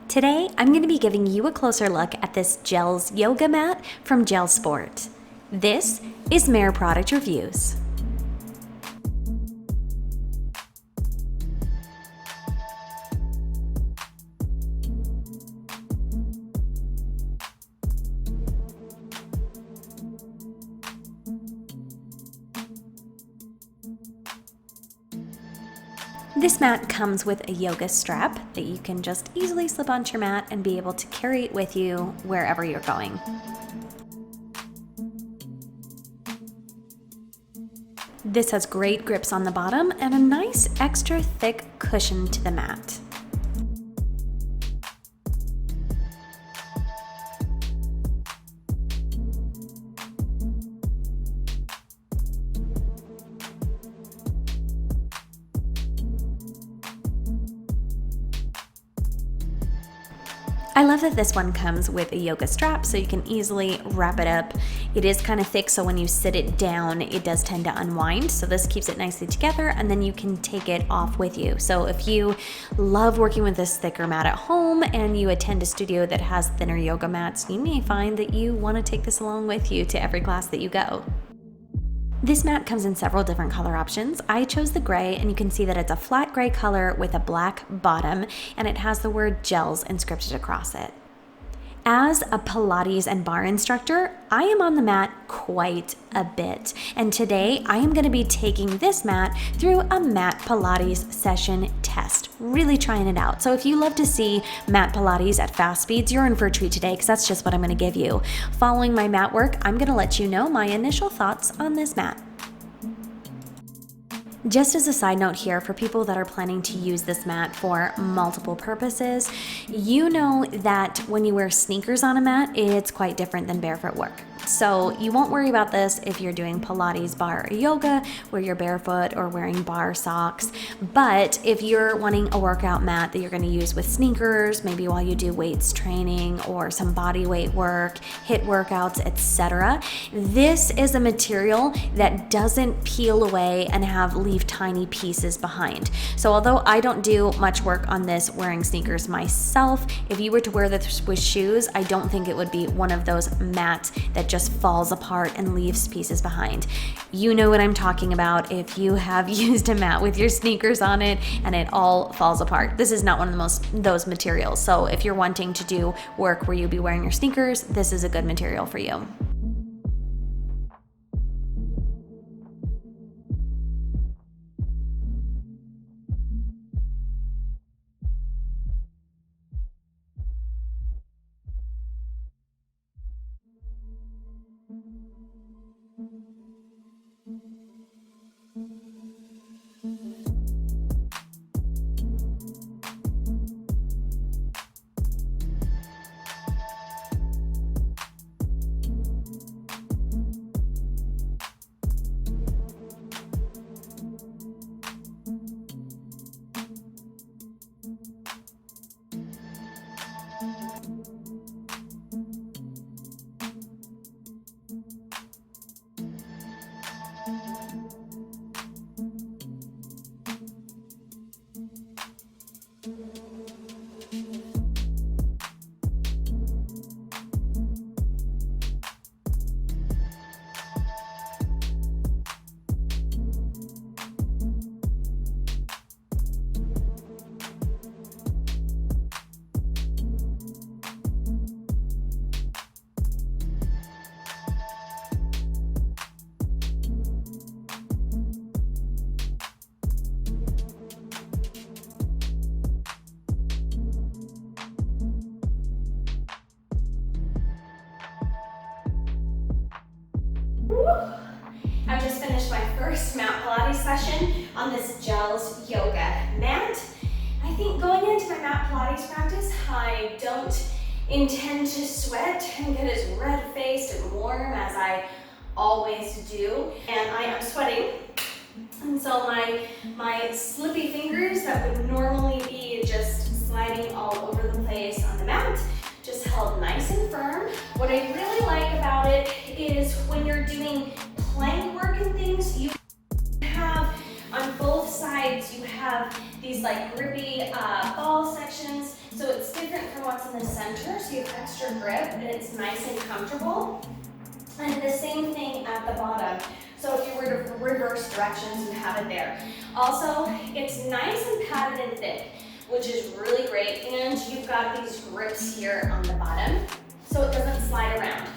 Today, I'm going to be giving you a closer look at this JELS yoga mat from JELS Sport. This is Mere Product Reviews. This mat comes with a yoga strap that you can just easily slip onto your mat and be able to carry it with you wherever you're going. This has great grips on the bottom and a nice extra thick cushion to the mat. I love that this one comes with a yoga strap so you can easily wrap it up. It is kind of thick, so when you sit it down, it does tend to unwind. So this keeps it nicely together, and then you can take it off with you. So if you love working with this thicker mat at home and you attend a studio that has thinner yoga mats, you may find that you want to take this along with you to every class that you go. This mat comes in several different color options. I chose the gray, and you can see that it's a flat gray color with a black bottom, and it has the word JELS inscripted across it. As a Pilates and Barre instructor, I am on the mat quite a bit, and today I am going to be taking this mat through a mat Pilates session test, really trying it out. So if you love to see mat Pilates at fast speeds, you're in for a treat today, because that's just what I'm going to give you. Following my mat work, I'm going to let you know my initial thoughts on this mat. Just as a side note here, for people that are planning to use this mat for multiple purposes, you know that when you wear sneakers on a mat, it's quite different than barefoot work. So you won't worry about this if you're doing Pilates, Barre, or yoga, where you're barefoot or wearing Barre socks. But if you're wanting a workout mat that you're going to use with sneakers, maybe while you do weights training or some body weight work, HIIT workouts, etc., this is a material that doesn't peel away and leave tiny pieces behind. So although I don't do much work on this wearing sneakers myself, if you were to wear this with shoes, I don't think it would be one of those mats that just falls apart and leaves pieces behind. You know what I'm talking about if you have used a mat with your sneakers on it and it all falls apart. This is not one of those materials. So if you're wanting to do work where you'll be wearing your sneakers, this is a good material for you. I just finished my first mat Pilates session on this JELS yoga mat. I think going into my mat Pilates practice, I don't intend to sweat and get as red-faced and warm as I always do. And I am sweating. And so my slippy fingers that would normally be just sliding all over the place on the mat, just held nice and firm. What I really like about it is when you're doing plank work and things, you have on both sides, you have these like grippy ball sections. So it's different from what's in the center, so you have extra grip and it's nice and comfortable. And the same thing at the bottom. So if you were to reverse directions, you have it there. Also, it's nice and padded and thick, which is really great. And you've got these grips here on the bottom, so it doesn't slide around.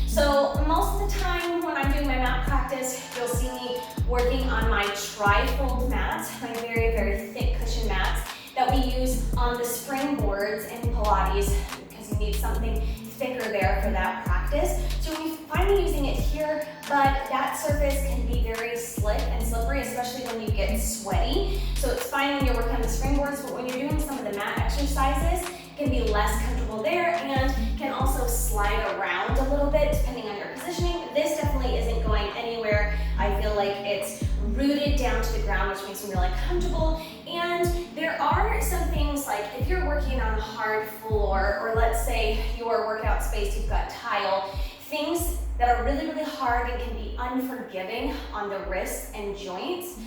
So most of the time when I'm doing my mat practice, you'll see me working on my tri-fold mats, my very, very thick cushion mats that we use on the springboards in Pilates, because you need something thicker there for that practice. So we find using it here, but that surface can be very slick and slippery, especially when you get sweaty. So it's fine when you're working on the springboards, but when you're doing some of the mat exercises, it can be less comfortable there and can also slide around a little bit depending on your positioning. This definitely isn't going anywhere. I feel like it's rooted down to the ground, which makes me really comfortable. And there are some things like if you're working on a hard floor, or let's say your workout space, you've got tile, things that are really, really hard and can be unforgiving on the wrists and joints.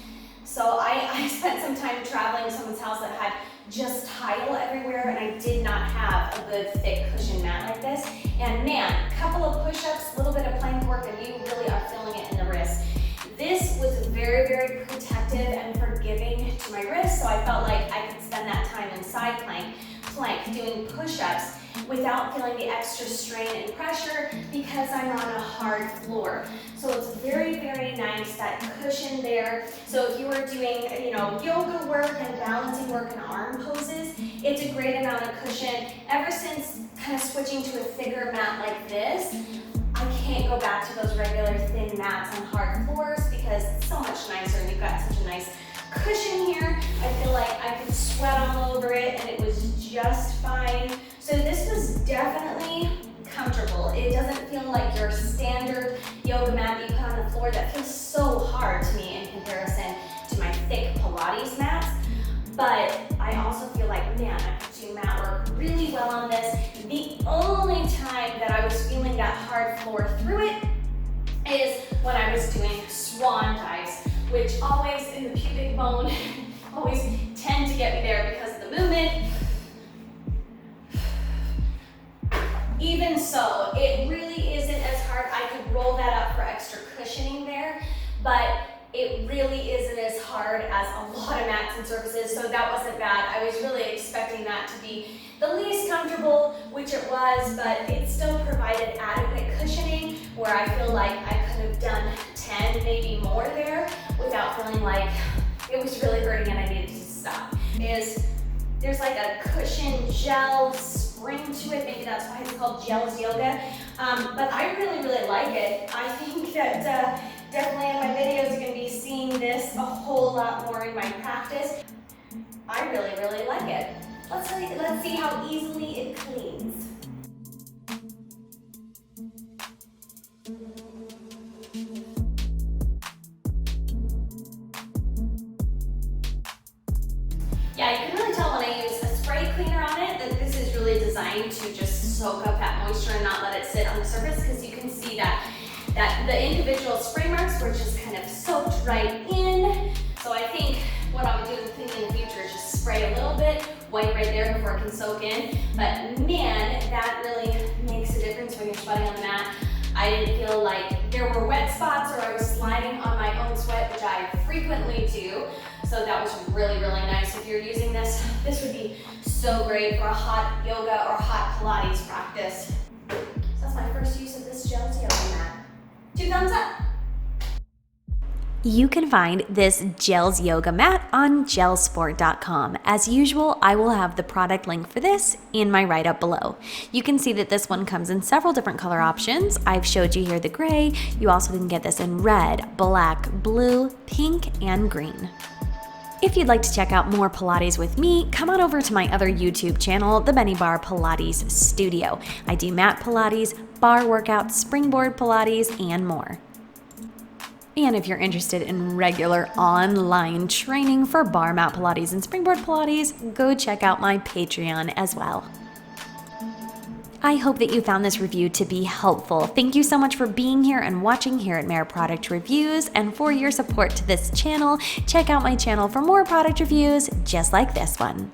So I spent some time traveling to someone's house that had just tile everywhere, and I did not have a good thick cushion mat like this. And man, a couple of push-ups, a little bit of plank work, and you really are feeling it in the wrist. This was very, very protective and forgiving to my wrist, so I felt like I could spend that time in side plank, doing push-ups without feeling the extra strain and pressure because I'm on a hard floor. So it's very, very nice, that cushion there. So if you were doing, yoga work and balancing work and arm poses, it's a great amount of cushion. Ever since kind of switching to a thicker mat like this, I can't go back to those regular thin mats on hard floors because it's so much nicer and you've got such a nice cushion here. I feel like I could sweat all over it and it was just fine. So this was definitely comfortable. It doesn't feel like your standard yoga mat that you put on the floor that feels so hard to me in comparison to my thick Pilates mats. But I also feel like, man, I could do mat work really well on this. The only time that I was feeling that hard floor through it is when I was doing swan dives, which always in the pubic bone always tend to get me there because of the movement. Even so, it really isn't as hard. I could roll that up for extra cushioning there, but it really isn't as hard as a lot of mats and surfaces, so that wasn't bad. I was really expecting that to be the least comfortable, which it was, but it still provided adequate cushioning where I feel like I could have done 10, maybe more there without feeling like it was really hurting and I needed to stop. There's like a cushion gel spring to it, maybe that's why it's called JELS yoga, but I really, really like it. I think that definitely in my videos you're going to be seeing this a whole lot more in my practice. I really, really like it. Let's see how easily it cleans. Yeah, you can really tell when I use a spray cleaner on it that this is really designed to just soak up that moisture and not let it sit on the surface, because you can see that the individual spray marks were just kind of soaked right in. So I think what I would do in cleaning in the future is just spray a little bit, wipe right there before it can soak in. But man, that really makes a difference when you're sweating on the mat. I didn't feel like there were wet spots or I was sliding on my own sweat, which I frequently do. So that was really, really nice. If you're using this, this would be so great for a hot yoga or hot Pilates practice. So that's my first use of this JELS yoga mat. 2 thumbs up. You can find this JELS yoga mat on gelsport.com. As usual, I will have the product link for this in my write-up below. You can see that this one comes in several different color options. I've showed you here the gray. You also can get this in red, black, blue, pink, and green. If you'd like to check out more Pilates with me, come on over to my other YouTube channel, the Bennie Barre Pilates Studio. I do mat Pilates, bar workouts, springboard Pilates, and more. And if you're interested in regular online training for bar mat Pilates and springboard Pilates, go check out my Patreon as well. I hope that you found this review to be helpful. Thank you so much for being here and watching here at Mere Product Reviews, and for your support to this channel. Check out my channel for more product reviews just like this one.